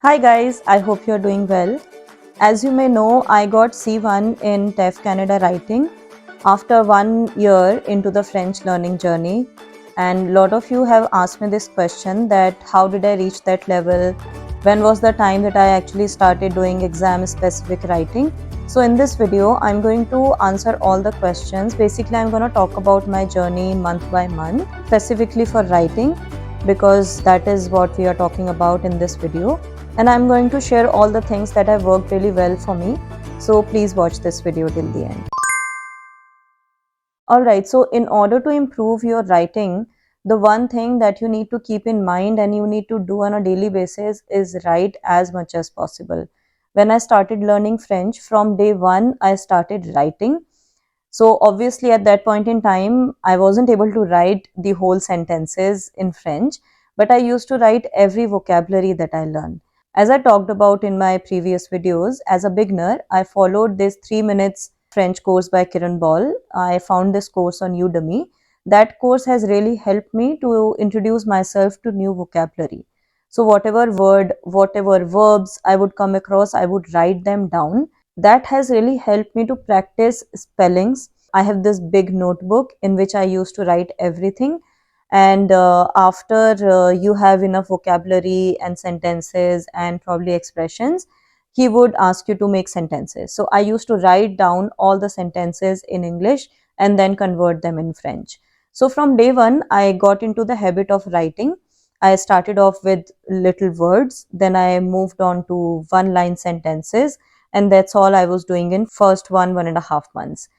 Hi guys, I hope you're doing well. As you may know, I got C1 in TEF Canada writing after 1 year into the French learning journey. And a lot of you have asked me this question that how did I reach that level? When was the time that I actually started doing exam specific writing? So in this video, I'm going to answer all the questions. Basically, I'm going to talk about my journey month by month, specifically for writing, because that is what we are talking about in this video. And I'm going to share all the things that have worked really well for me. So please watch this video till the end. Alright, so in order to improve your writing, the one thing that you need to keep in mind and you need to do on a daily basis is write as much as possible. When I started learning French, from day one, I started writing. So obviously at that point in time, I wasn't able to write the whole sentences in French, but I used to write every vocabulary that I learned. As I talked about in my previous videos, as a beginner, I followed this 3 minutes French course by Kiran Ball. I found this course on Udemy. That course has really helped me to introduce myself to new vocabulary. So whatever word, whatever verbs I would come across, I would write them down. That has really helped me to practice spellings. I have this big notebook in which I used to write everything. And after you have enough vocabulary and sentences and probably expressions, he would ask you to make sentences. So I used to write down all the sentences in English and then convert them in French. So from day one, I got into the habit of writing. I started off with little words, then I moved on to one line sentences, and that's all I was doing in first 1.5 months.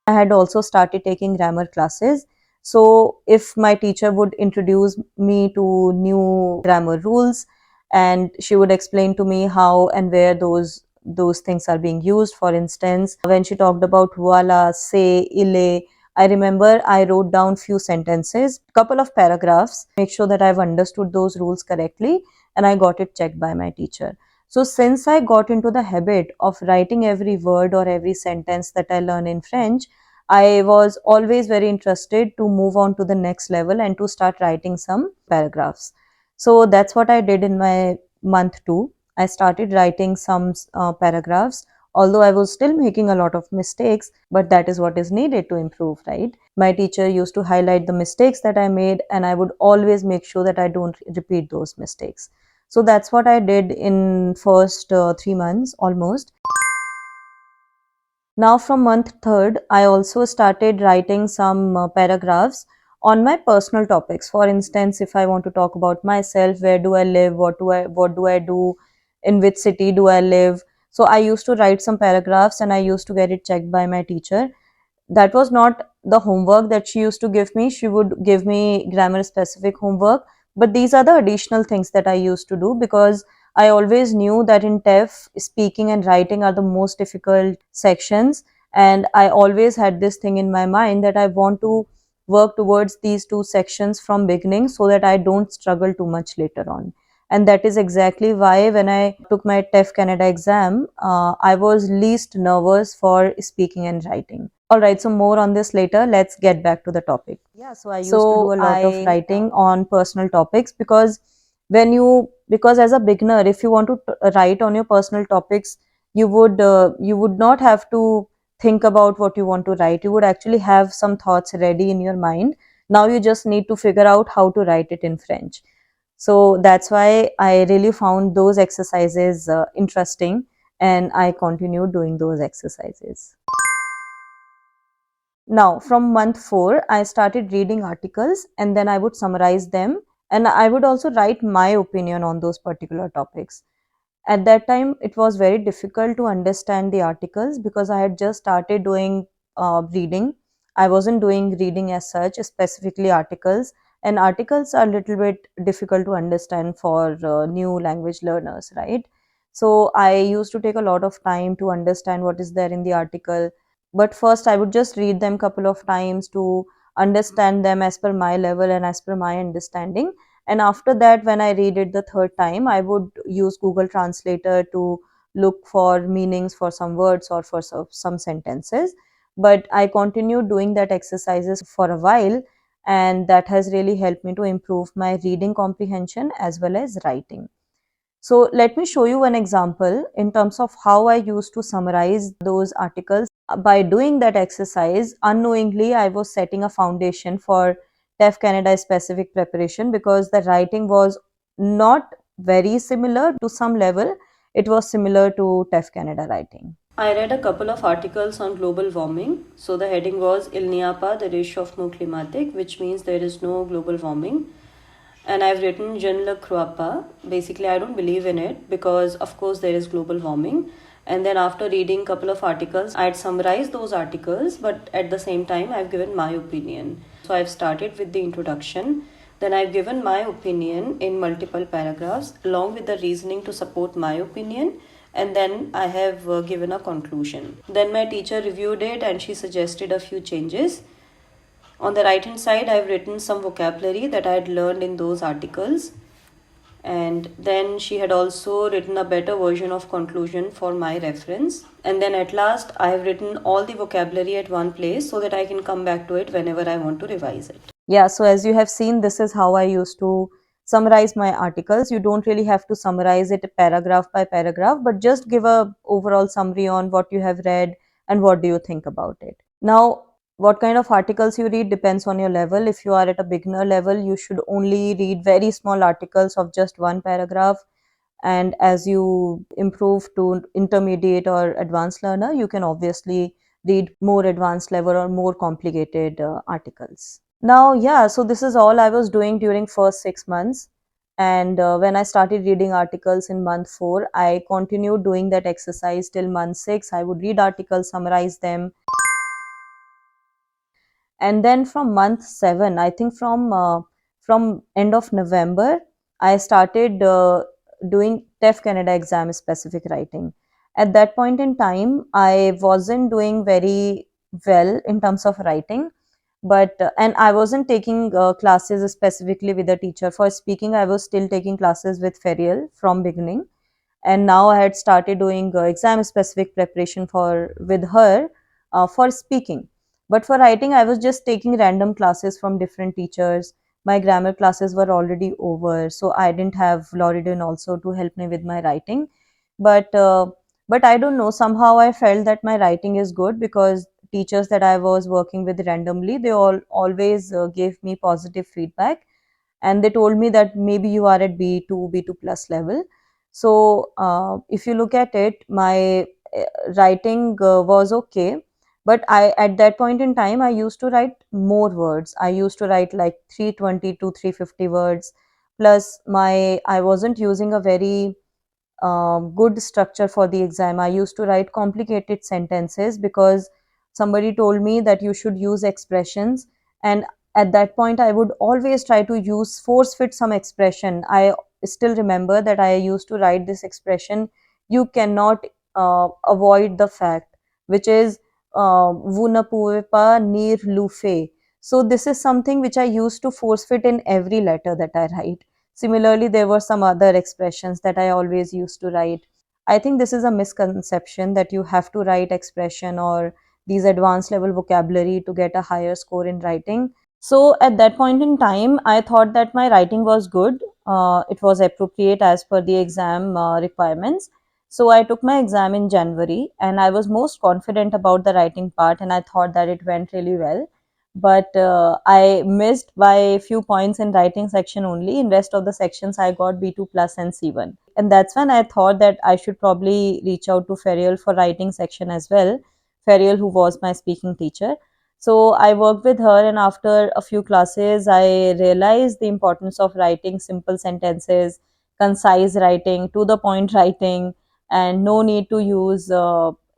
I had also started taking grammar classes. So if my teacher would introduce me to new grammar rules and she would explain to me how and where those things are being used. For instance, when she talked about voila, say, ille, I remember I wrote down few sentences, couple of paragraphs, make sure that I've understood those rules correctly, and I got it checked by my teacher. So since I got into the habit of writing every word or every sentence that I learn in French, I was always very interested to move on to the next level and to start writing some paragraphs. So that's what I did in my month 2. I started writing some paragraphs, although I was still making a lot of mistakes, but that is what is needed to improve, right? My teacher used to highlight the mistakes that I made, and I would always make sure that I don't repeat those mistakes. So that's what I did in first 3 months almost. Now from month third, I also started writing some paragraphs on my personal topics. For instance, if I want to talk about myself, where do I live, what do I do, in which city do I live. So I used to write some paragraphs and I used to get it checked by my teacher. That was not the homework that she used to give me. She would give me grammar specific homework, but these are the additional things that I used to do because I always knew that in TEF, speaking and writing are the most difficult sections. And I always had this thing in my mind that I want to work towards these two sections from beginning so that I don't struggle too much later on. And that is exactly why when I took my TEF Canada exam, I was least nervous for speaking and writing. All right, so more on this later. Let's get back to the topic. Yeah, so I used to do a lot of writing on personal topics because because as a beginner, if you want to write on your personal topics, you would not have to think about what you want to write. You would actually have some thoughts ready in your mind. Now you just need to figure out how to write it in French. So that's why I really found those exercises interesting, and I continued doing those exercises. Now, from month 4, I started reading articles and then I would summarize them, and I would also write my opinion on those particular topics. At that time, it was very difficult to understand the articles because I had just started doing reading. I wasn't doing reading as such, specifically articles, and articles are a little bit difficult to understand for new language learners, right? So I used to take a lot of time to understand what is there in the article, but first I would just read them couple of times to understand them as per my level and as per my understanding. And after that, when I read it the third time, I would use Google Translator to look for meanings for some words or for some sentences. But I continued doing that exercises for a while, and that has really helped me to improve my reading comprehension as well as writing. So let me show you an example in terms of how I used to summarize those articles. By doing that exercise, unknowingly, I was setting a foundation for TEF Canada specific preparation, because the writing was not very similar to some level. It was similar to TEF Canada writing. I read a couple of articles on global warming. So the heading was Il n'y a pas de réchauffement climatique, which means there is no global warming. And I've written Je ne le crois pas. Basically, I don't believe in it because, of course, there is global warming. And then after reading a couple of articles, I'd summarize those articles, but at the same time, I've given my opinion. So I've started with the introduction. Then I've given my opinion in multiple paragraphs along with the reasoning to support my opinion. And then I have given a conclusion. Then my teacher reviewed it and she suggested a few changes. On the right hand side, I've written some vocabulary that I had learned in those articles. And then she had also written a better version of conclusion for my reference. And then at last, I have written all the vocabulary at one place so that I can come back to it whenever I want to revise it. Yeah, so as you have seen, this is how I used to summarize my articles. You don't really have to summarize it paragraph by paragraph, but just give a overall summary on what you have read and what do you think about it. Now, what kind of articles you read depends on your level. If you are at a beginner level, you should only read very small articles of just one paragraph. And as you improve to intermediate or advanced learner, you can obviously read more advanced level or more complicated articles. Now, yeah, so this is all I was doing during first 6 months. And when I started reading articles in month 4, I continued doing that exercise till month 6. I would read articles, summarize them, and then from month 7, I think from end of November, I started doing TEF Canada exam specific writing. At that point in time, I wasn't doing very well in terms of writing, but and I wasn't taking classes specifically with a teacher. For speaking, I was still taking classes with Ferial from beginning, and now I had started doing exam specific preparation for with her for speaking. But for writing, I was just taking random classes from different teachers. My grammar classes were already over, so I didn't have Loridon also to help me with my writing. But but I don't know, somehow I felt that my writing is good because teachers that I was working with randomly, they all always gave me positive feedback, and they told me that maybe you are at B2, B2 plus level. So if you look at it, my writing was okay. But I, at that point in time, I used to write more words. I used to write like 320 to 350 words. Plus, I wasn't using a very good structure for the exam. I used to write complicated sentences because somebody told me that you should use expressions. And at that point, I would always try to use force fit some expression. I still remember that I used to write this expression, you cannot avoid the fact, which is Vunapuepa Nir Lufe. So this is something which I used to force fit in every letter that I write. Similarly, there were some other expressions that I always used to write. I think this is a misconception that you have to write expression or these advanced level vocabulary to get a higher score in writing. So at that point in time, I thought that my writing was good. It was appropriate as per the exam requirements. So I took my exam in January and I was most confident about the writing part, and I thought that it went really well. But I missed by a few points in writing section only. In rest of the sections, I got B2 plus and C1. And that's when I thought that I should probably reach out to Ferial for writing section as well. Ferial, who was my speaking teacher. So I worked with her, and after a few classes, I realized the importance of writing simple sentences, concise writing, to the point writing, and no need to use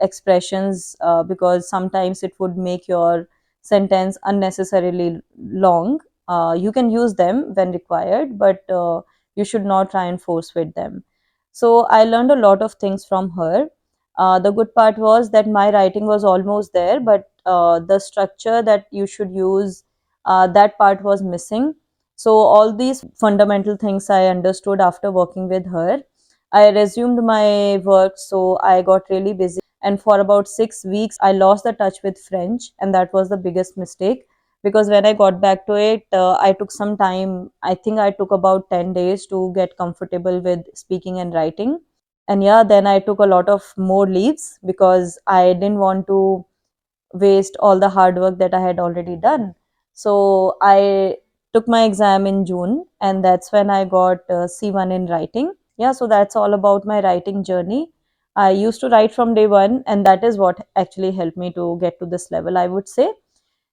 expressions because sometimes it would make your sentence unnecessarily long. You can use them when required, but you should not try and force fit them. So I learned a lot of things from her. The good part was that my writing was almost there, but the structure that you should use, that part was missing. So all these fundamental things I understood after working with her. I resumed my work, so I got really busy. And for about 6 weeks, I lost the touch with French, and that was the biggest mistake because when I got back to it, I took some time. I think I took about 10 days to get comfortable with speaking and writing. And yeah, then I took a lot of more leaves because I didn't want to waste all the hard work that I had already done. So I took my exam in June, and that's when I got C1 in writing. Yeah, so that's all about my writing journey. I used to write from day one, and that is what actually helped me to get to this level, I would say.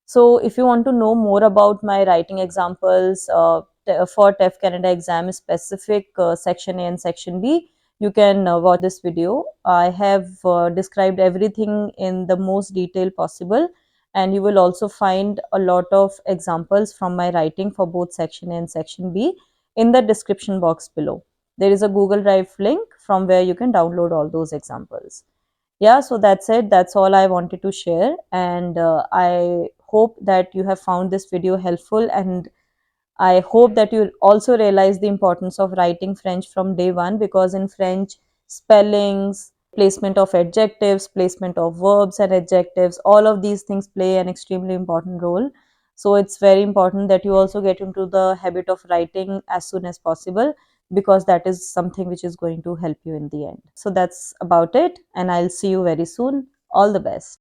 So, if you want to know more about my writing examples for TEF Canada exam specific section A and section B, you can watch this video. I have described everything in the most detail possible, and you will also find a lot of examples from my writing for both section A and section B in the description box below. There is a Google Drive link from where you can download all those examples. Yeah, so that's it. That's all I wanted to share. And I hope that you have found this video helpful. And I hope that you also realize the importance of writing French from day one, because in French, spellings, placement of adjectives, placement of verbs and adjectives, all of these things play an extremely important role. So it's very important that you also get into the habit of writing as soon as possible, because that is something which is going to help you in the end. So that's about it, and I'll see you very soon. All the best.